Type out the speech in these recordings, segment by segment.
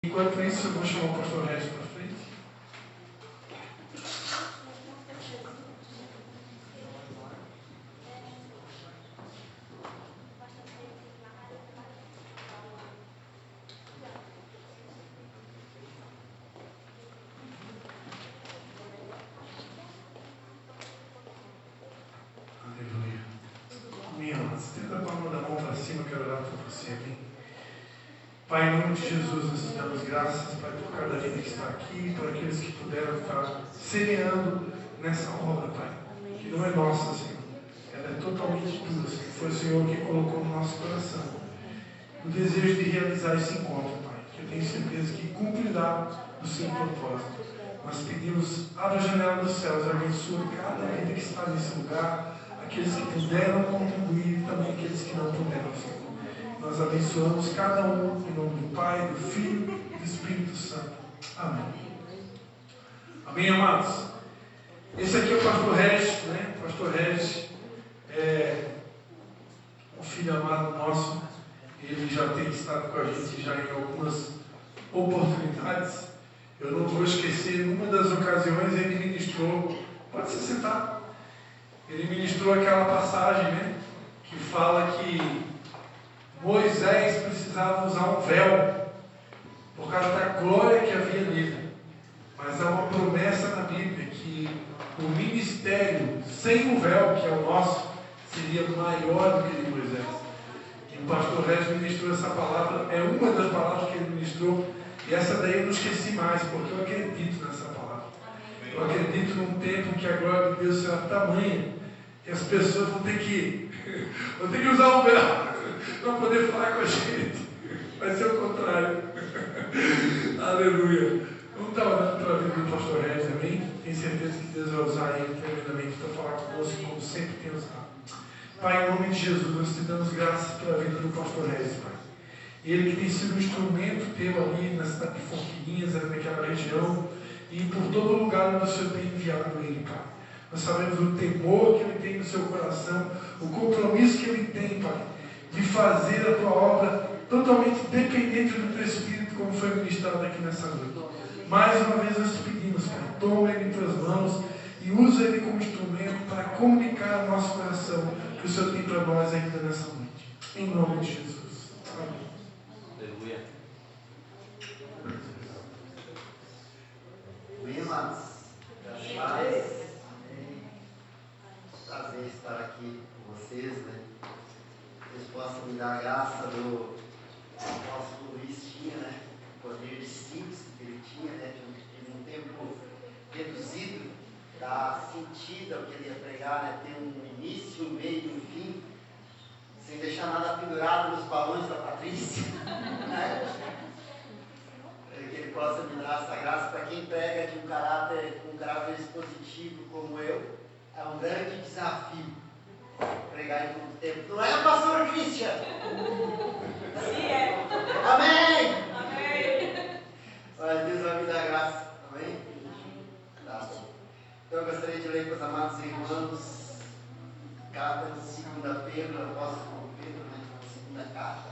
Enquanto isso, eu vou chamar o pastor Regis para frente. Aleluia. Minha irmã, estenda a palma da mão para cima, quero orar por você, amém? Pai, em nome de Jesus, nós te damos graças, Pai, por cada vida que está aqui, por aqueles que puderam estar semeando nessa obra, Pai, que não é nossa, Senhor. Ela é totalmente tua, Senhor. Foi o Senhor que colocou no nosso coração o desejo de realizar esse encontro, Pai, que eu tenho certeza que cumprirá o seu propósito. Nós pedimos, abre a janela dos céus, abençoa cada vida que está nesse lugar, aqueles que puderam contribuir e também aqueles que não puderam, Senhor. Nós abençoamos cada um em nome do Pai, do Filho e do Espírito Santo. Amém. Amém, amados? Esse aqui é o pastor Regis, né? O pastor Regis é um filho amado nosso. Ele já tem estado com a gente já em algumas oportunidades. Eu não vou esquecer, em uma das ocasiões ele ministrou, pode se sentar, ele ministrou aquela passagem, né? Que fala que Moisés precisava usar um véu por causa da glória que havia nele. Mas há uma promessa na Bíblia que o ministério sem o véu, que é o nosso, seria maior do que o de Moisés. E o pastor Regis ministrou essa palavra, é uma das palavras que ele ministrou, e essa daí eu não esqueci mais, porque eu acredito nessa palavra. Eu acredito num tempo que a glória de Deus será tamanha, que as pessoas vão ter que usar o véu para poder falar com a gente. Vai ser o contrário. Aleluia. Vamos estar orando pela vida do pastor Regis, amém? Tenho certeza que Deus vai usar ele tremendamente para falar conosco, como sempre tem usado. Pai, em nome de Jesus, nós te damos graças pela vida do pastor Regis, Pai. Ele que tem sido um instrumento teu ali na cidade de Forquilinhas, ali naquela região, e por todo lugar onde o Senhor tem enviado ele, Pai. Nós sabemos o temor que ele tem no seu coração, o compromisso que ele tem, Pai, de fazer a tua obra totalmente dependente do teu Espírito, como foi ministrado aqui nessa noite. Mais uma vez nós te pedimos, Pai, toma ele em tuas mãos e usa ele como instrumento para comunicar ao nosso coração que o Senhor tem para nós ainda nessa noite. Em nome de Jesus. Amém. Aleluia. Amém, amados. Graças. Prazer estar aqui com vocês, né? Vocês possam me dar a graça do apóstolo Luiz tinha, né? O poder de síntese que ele tinha, né? De um tempo reduzido, dar sentido ao que ele ia pregar, né? Ter um início, um meio e um fim, sem deixar nada pendurado nos balões da Patrícia, né? Que ele possa me dar essa graça para quem prega de um caráter expositivo como eu. É um grande desafio pregar em muito tempo. Não é, pastor Christian? Sim, é. Amém! Amém. Mas Deus vai me dar graça. Amém? Tá. Então eu gostaria de ler com os amados irmãos carta de 2 Pedro, apóstolo Pedro, né? Segunda carta.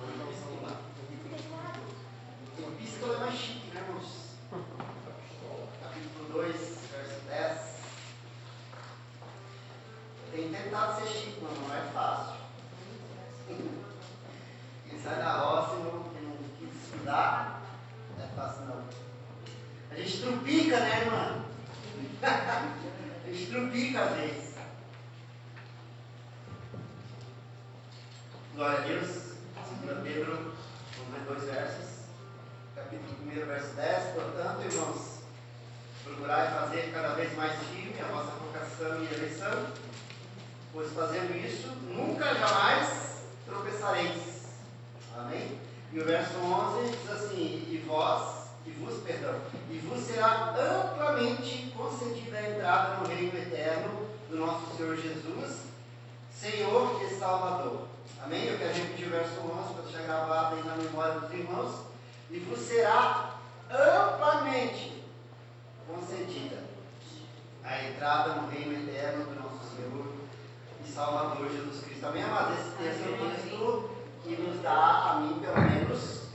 Vamos lá. Epístola é mais chique, né, irmãos? Capítulo 2, verso 10. Tem tentado ser chique, mas não é fácil. Quem sai da roça e não quis estudar, não é fácil não. A gente trupica, né, irmã? A gente trupica às vezes. Glória a Deus. 2 Pedro, vamos ver 2 versos. Capítulo 1, verso 10. Portanto, irmãos, procurai fazer cada vez mais firme a vossa vocação e eleição, pois fazendo isso, nunca jamais tropeçareis. Amém? E o verso 11 diz assim: e vos será amplamente concedida a entrada no reino eterno do nosso Senhor Jesus, Senhor e Salvador. Amém? Eu quero repetir o verso 11 para deixar gravado aí na memória dos irmãos. E vos será amplamente concedida a entrada no reino eterno do nosso Senhor e Salvador Jesus Cristo. Amém, amados? Esse texto é um texto que nos dá, a mim pelo menos,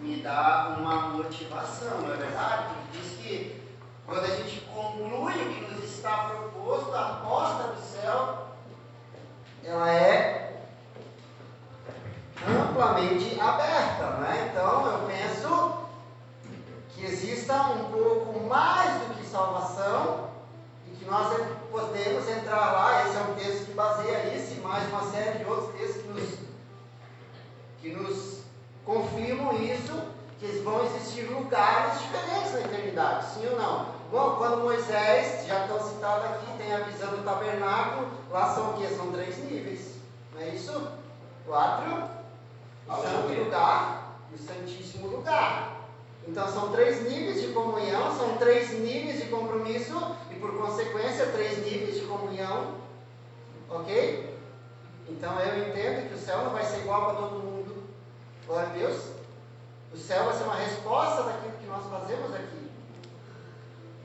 me dá uma motivação, não é verdade? Diz que quando a gente conclui o que nos está proposto, a porta do céu, ela é amplamente aberta, né? Então eu penso que exista um pouco mais do que salvação e que nós podemos entrar lá. Esse é um texto que baseia isso e mais uma série de outros textos que nos confirmam isso, que vão existir lugares diferentes na eternidade, sim ou não? Bom, quando Moisés, já estão citados aqui, tem a visão do tabernáculo, lá são o quê? São 3 níveis, não é isso? 4, o santo lugar e o santíssimo lugar. Então são 3 níveis de comunhão, são 3 níveis de compromisso e por consequência 3 níveis de comunhão, ok? Então eu entendo que o céu não vai ser igual para todo mundo, glória a Deus. O céu vai ser uma resposta daquilo que nós fazemos aqui.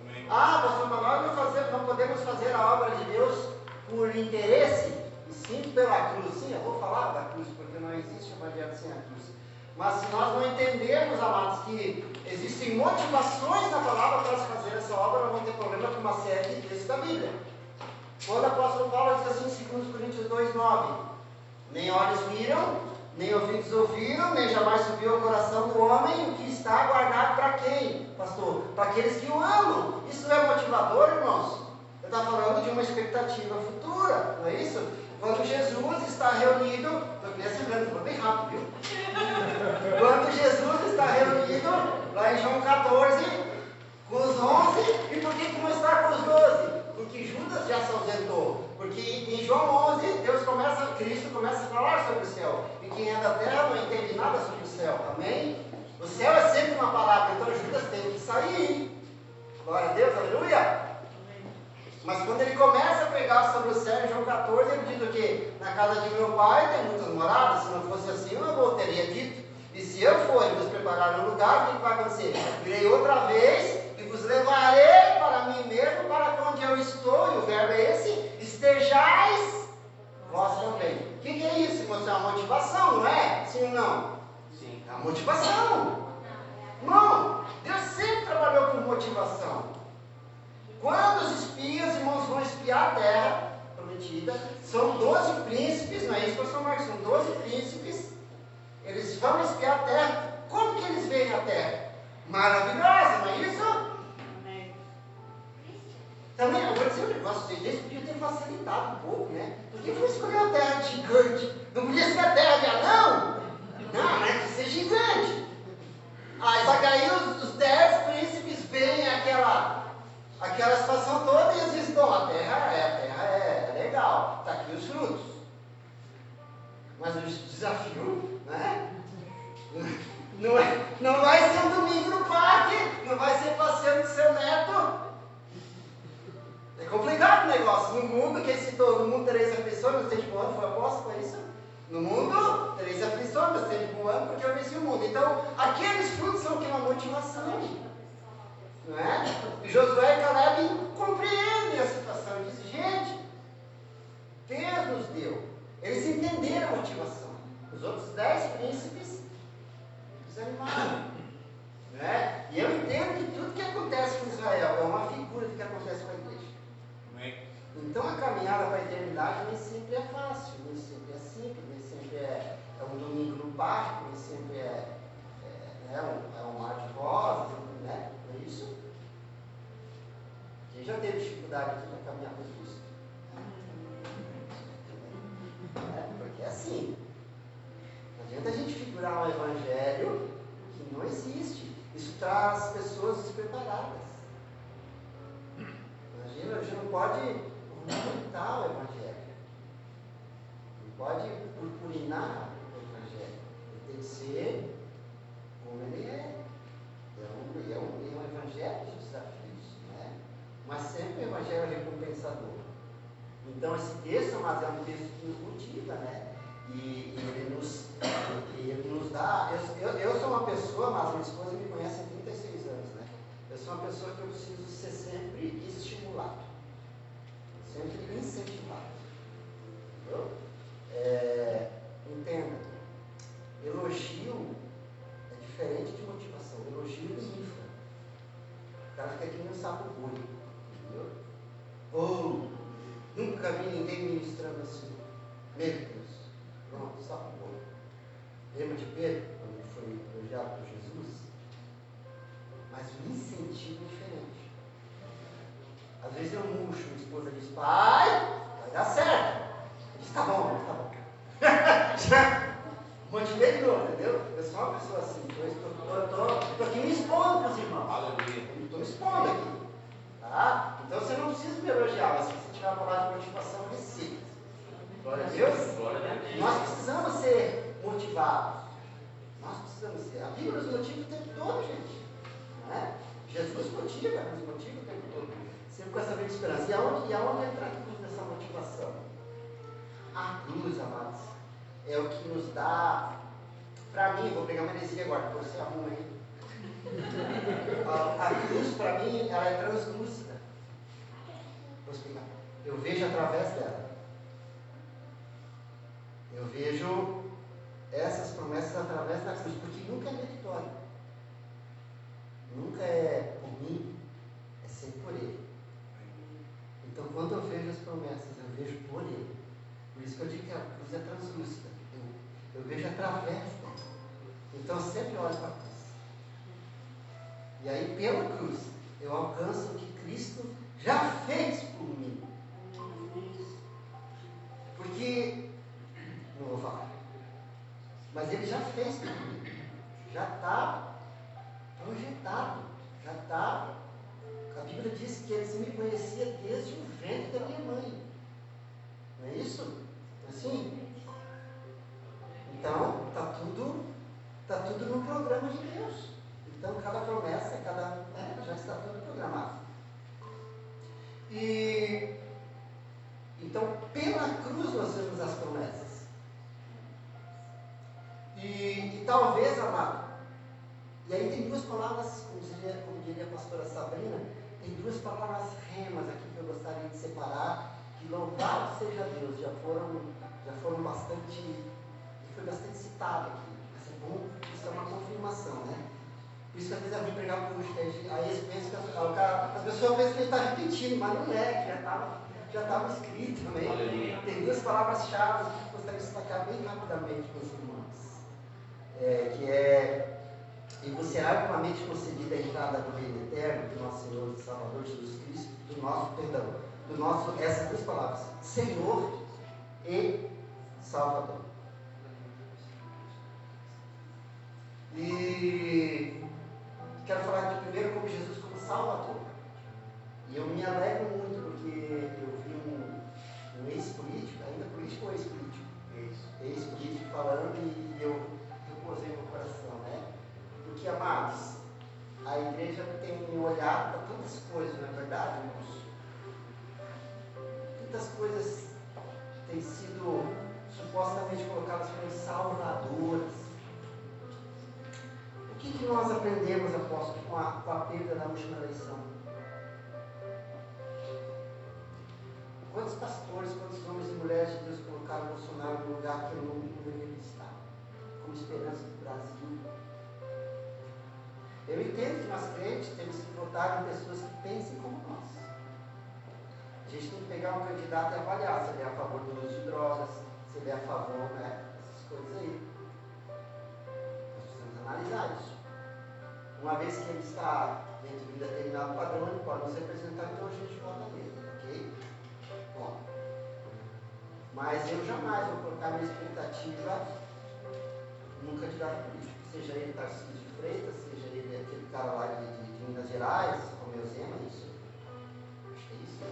Amém. Ah, pastor, mas não podemos fazer a obra de Deus por interesse, e sim pela cruz. Sim, eu vou falar da cruz, porque não existe evangelho sem a cruz. Mas se nós não entendermos, amados, que existem motivações na palavra para se fazer essa obra, nós vamos ter problema com uma série de textos da Bíblia. Quando o apóstolo Paulo diz assim em 2 Coríntios 2,9: nem olhos viram, nem ouvidos ouviram, nem jamais subiu ao coração do homem o que está guardado para quem, pastor? Para aqueles que o amam. Isso é motivador, irmãos? Eu estou falando de uma expectativa futura, não é isso? Quando Jesus está reunido, estou me acelerando, vou bem rápido, viu? Quando Jesus está reunido, lá em João 14, com os 11, e por que não está com os 12? Porque Judas já se ausentou. Porque em João 11, Cristo começa a falar sobre o céu. E quem é da terra não entende nada sobre o céu. Amém? O céu é sempre uma palavra, então Judas tem que sair. Glória a Deus, aleluia. Mas quando ele começa a pregar sobre o céu em João 14, ele diz o quê? Na casa de meu pai tem muitas moradas. Se não fosse assim, eu não teria dito. E se eu for e vos preparar um lugar, o que vai acontecer? Virei outra vez e vos levarei para mim mesmo, para onde eu estou. E o verbo é esse: estejais vós também. O que é isso, irmão? É uma motivação, não é? Sim ou não? Sim. É uma motivação. Irmão, Deus sempre trabalhou com motivação. Quando os espias, irmãos, vão espiar a terra prometida, são 12 príncipes, não é isso, pastor Marcos? São 12 príncipes. Eles vão espiar a terra. Como que eles veem a terra? Maravilhosa, não é isso? Também, eu vou dizer um negócio, vocês podiam ter facilitado um pouco, né? Por que foi escolher a terra de gigante? Não podia ser a terra de anão? Não, né? Que ser gigante. Só que aí os 10 príncipes veem aquela situação toda e eles dizem: bom, a terra é legal, está aqui os frutos. Mas o desafio, né? Não vai ser um domingo no parque, não vai ser passeando com seu neto. É complicado o negócio. No mundo, que ele citou, no mundo tereis aflições, mas tem de bom ano, foi apóstolo, é isso? No mundo tereis aflições, mas tem de bom ano, porque eu venci o mundo. Então, aqueles frutos são o que? Uma motivação. Não é? E Josué e Caleb compreendem a situação e dizem: gente, Deus nos deu. Eles entenderam a motivação. Os outros 10 príncipes desanimaram. Não é? E eu entendo que tudo que acontece com Israel é uma figura do que acontece com a igreja. Então a caminhada para a eternidade nem sempre é fácil, nem sempre é simples, nem sempre é um domingo no parque, nem sempre é um mar de rosas, né? Não é isso? Quem já teve dificuldade aqui para caminhar com Cristo? Porque é assim. Não adianta a gente figurar um evangelho que não existe. Isso traz pessoas despreparadas. Imagina, a gente não pode aumentar o evangelho. Não pode purpurinar o evangelho. Ele tem que ser como ele é. É um evangelho de desafios, né? Mas sempre o evangelho é recompensador. Então esse texto, mas é um texto que nos motiva, né? E ele nos dá. Eu sou uma pessoa, mas minha esposa me conhece há 36 anos, né? Eu sou uma pessoa que eu preciso ser sempre estimulado, sempre incentivado. Entendeu? Entenda, elogio é diferente Meu Deus, pronto, só acabou. Lembra de Pedro, quando ele foi elogiado por Jesus? Mas o incentivo é diferente. Às vezes eu murcho, minha esposa diz, pai, vai dar certo. Eu disse, tá bom, tá bom. Já motivei de novo, entendeu? Eu sou uma pessoa assim, estou aqui me expondo para os irmãos. Aleluia. Eu estou me expondo aqui. Tá? Então você não precisa me elogiar, mas se você tiver uma palavra de motivação, receba. Glória a Deus. Glória a Deus. Nós precisamos ser motivados. Nós precisamos ser. A Bíblia nos motiva o tempo todo, gente. Não é? Jesus motiva, nos motiva o tempo todo. Sempre com essa vida de esperança. E aonde entra a cruz dessa motivação? A cruz, amados, é o que nos dá. Para mim, vou pegar uma heresia agora, depois você arruma aí. A cruz, para mim, ela é translúcida. Vou explicar. Eu vejo através dela. Eu vejo essas promessas através da cruz, porque nunca é meritório. Nunca é por mim, é sempre por Ele. Então, quando eu vejo as promessas, eu vejo por Ele. Por isso que eu digo que a cruz é translúcida. Eu vejo através dela. Então, eu sempre olho para a cruz. E aí, pela cruz, eu alcanço o que Cristo já fez por mim. Porque, não vou falar, mas Ele já fez por mim. Já está projetado. Já está. A Bíblia diz que Ele me conhecia desde o ventre da minha mãe. Não é isso? Assim? Então, está tudo no programa de Deus. Então, cada promessa, já está tudo programado. Então, pela cruz nós temos as promessas. E talvez, amado, e aí tem duas palavras, como diria a pastora Sabrina, tem duas palavras remas aqui que eu gostaria de separar, que louvado seja Deus, já foram bastante, foi bastante citado aqui. Mas é bom, isso é uma confirmação, né? Por isso que às vezes é ruim pregar por hoje, aí eles pensam que as pessoas pensam que ele está repetindo, mas não é, que já estava escrito também. Aleluia. Tem duas palavras-chave que eu gostaria de destacar bem rapidamente com os irmãos. Que é, e vos será amplamente concedida a entrada do reino eterno, do nosso Senhor e Salvador Jesus Cristo, essas duas palavras, Senhor e Salvador. E quero falar de primeiro como Jesus como Salvador. E eu me alegro muito porque eu vi um ex-político, ainda político ou ex-político? Ex-político falando e eu posei no coração, né? Porque, amados, a igreja tem olhado para tantas coisas, não é verdade, irmãos? Tantas coisas têm sido supostamente colocadas como salvadoras. O que nós aprendemos, apóstolo, com a perda da última eleição? Quantos pastores, quantos homens e mulheres de Deus colocaram Bolsonaro no lugar que ele não deveria estar? Como esperança do Brasil. Eu entendo que nós crentes temos que votar em pessoas que pensem como nós. A gente tem que pegar um candidato e avaliar se ele é a favor do uso de drogas, se ele é a favor, né, dessas coisas aí. Nós precisamos analisar isso. Uma vez que ele está dentro de um determinado padrão, ele pode nos representar, então a gente vota nele, ok? Bom, mas eu jamais vou colocar minha expectativa num candidato político, seja ele Tarcísio de Freitas, seja ele aquele cara lá de Minas Gerais, Romeu Zema, isso. Acho que é isso, né?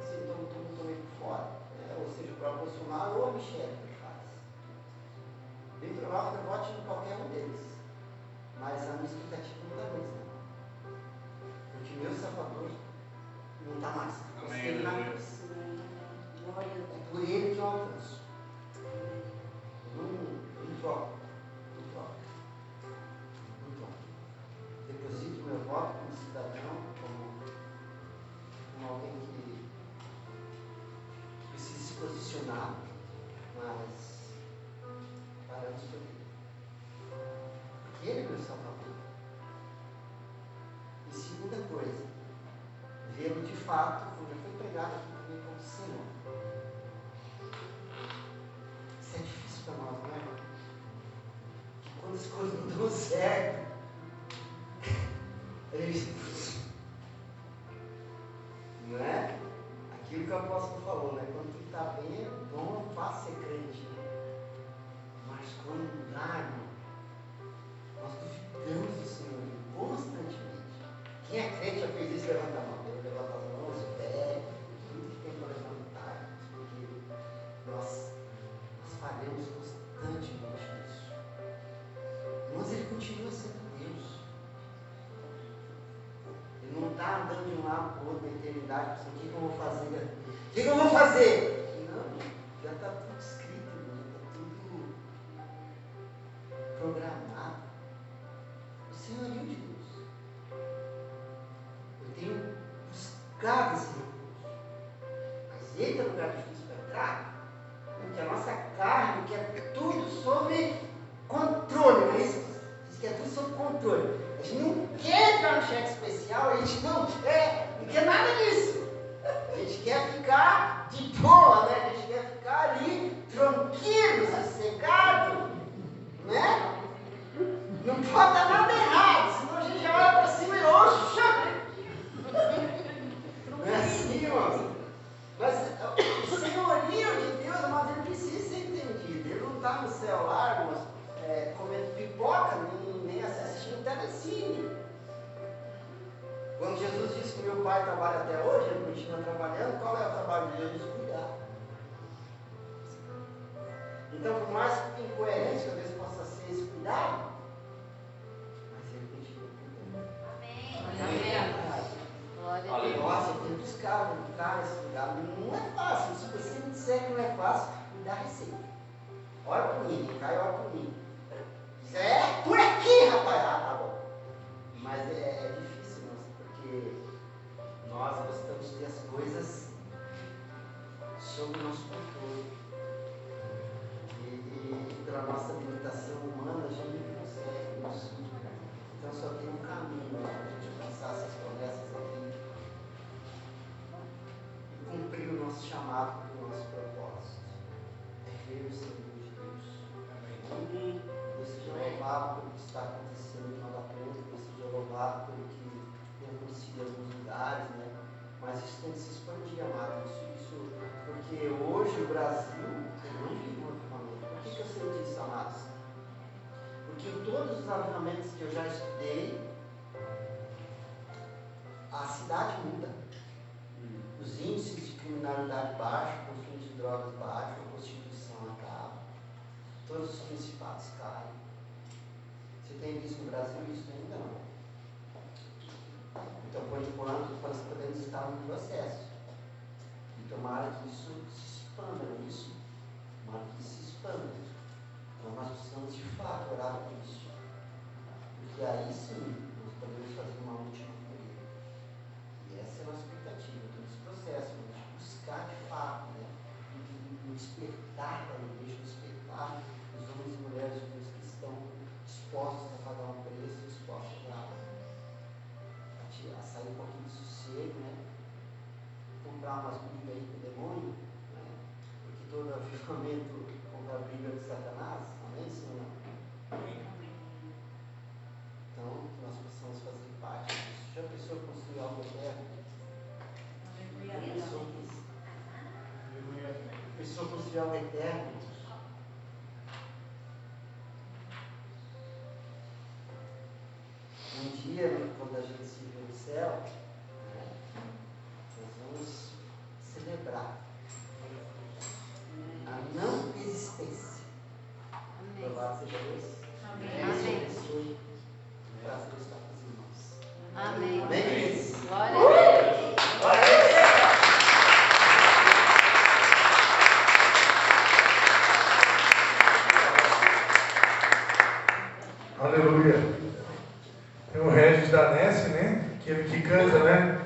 Assim, estou meio por fora. Ou seja, o próprio Bolsonaro ou a Michelle que faz. Bem provável que eu vote em qualquer um deles. Mas a minha expectativa não está nisso, não. Porque meu Salvador não está mais. Amém. É por ele que eu alcanço. Não troco. Deposito meu voto como cidadão, como alguém que precisa se posicionar, mas paramos por ele. Porque ele é meu Salvador. E segunda coisa, vê-lo de fato, como já foi pregado aqui também, como Senhor. estaremos constantemente nisso. Mas Ele continua sendo Deus. Ele não está andando de um lado para o outro na eternidade, pensando, o que eu vou fazer aqui? O que eu vou fazer? Não, já está tudo escrito, já está tudo programado. O senhorio de Deus. Eu tenho buscado esse recurso. Mas eita, lugar difícil para entrar. Porque a nossa carne quer tudo sob controle, não é isso? Diz que é tudo sob controle. A gente não quer entrar no cheque especial, a gente não quer nada disso. A gente quer ficar de boa, né? A gente quer ficar ali tranquilo, sossegado, né? Não pode dar nada errado, senão a gente já olha para cima e oxa! Não é assim, irmãos? Mas o senhorio de Deus, mas ele precisa ser entendido. Ele não está no celular, irmãos, comendo pipoca, nem assistindo telecine. Quando Jesus disse que meu pai trabalha até hoje, ele continua trabalhando, qual é o trabalho de Deus? Cuidar. Então, por mais incoerente que às vezes possa ser esse cuidado, mas ele continua cuidando. Amém. Nossa, eu tenho que buscar, entrar nesse lugar. Não é fácil. Se você me disser que não é fácil, me dá receita. Olha por mim, Caio, olha por mim. É por aqui, rapaz. Ah, tá bom. Mas é difícil, porque nós gostamos de ter as coisas sob o nosso controle. E pela nossa limitação humana, a gente não consegue isso. Então só tem um caminho para a gente alcançar essas promessas aqui e cumprir o nosso chamado e o nosso propósito. É ver o Senhor de Deus. Deus seja louvado pelo que está acontecendo em Nova Ponte, Deus seja louvado pelo que temos em alguns lugares, né? Mas isso tem que se expandir, amado. Isso, porque hoje o Brasil não vive um avivamento. Por que eu sei disso, amados? Porque todos os avivamentos que eu já estudei, a cidade muda. Os índices de criminalidade baixos, o consumo de drogas baixo, a prostituição acaba. Todos os principados caem. Você tem visto no Brasil isso ainda não? Então, por enquanto, nós podemos estar no processo. E tomara que isso se expanda, não é isso? Tomara que isso se expanda. Então, nós precisamos de fato orar por isso. Porque aí sim, nós podemos fazer uma última colheita. E essa é a nossa expectativa, todo esse processo, de buscar de fato, né? Um despertar da igreja, um despertar dos homens e mulheres de Deus que estão dispostos a pagar um preço, dispostos a sair um pouquinho de sossego, né? Comprar umas brigas aí com o demônio, né? Porque todo avivamento compra a briga de Satanás, amém, Senhor? Então, que nós possamos fazer parte disso. Já pensou em construir algo eterno? Já pensou em construir algo eterno? Um dia, quando a gente se vê no céu, né, nós vamos celebrar a não existência. Louvado seja Deus. Amém. Prazer estar com os irmãos. Amém. Amém. Glória a Deus. Glória a Deus. Aleluia. Tem o Regis da Nesse, né? Aquele que canta, né?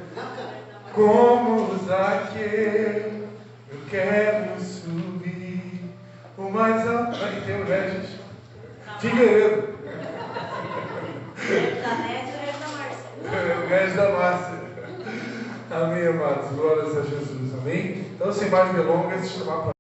Como Zaqueu, eu quero subir o mais alto. Aí tem o Regis. Figueiredo. O Regis da Márcia. Amém, amados. Glórias a Jesus. Amém. Então, sem mais delongas, chamar para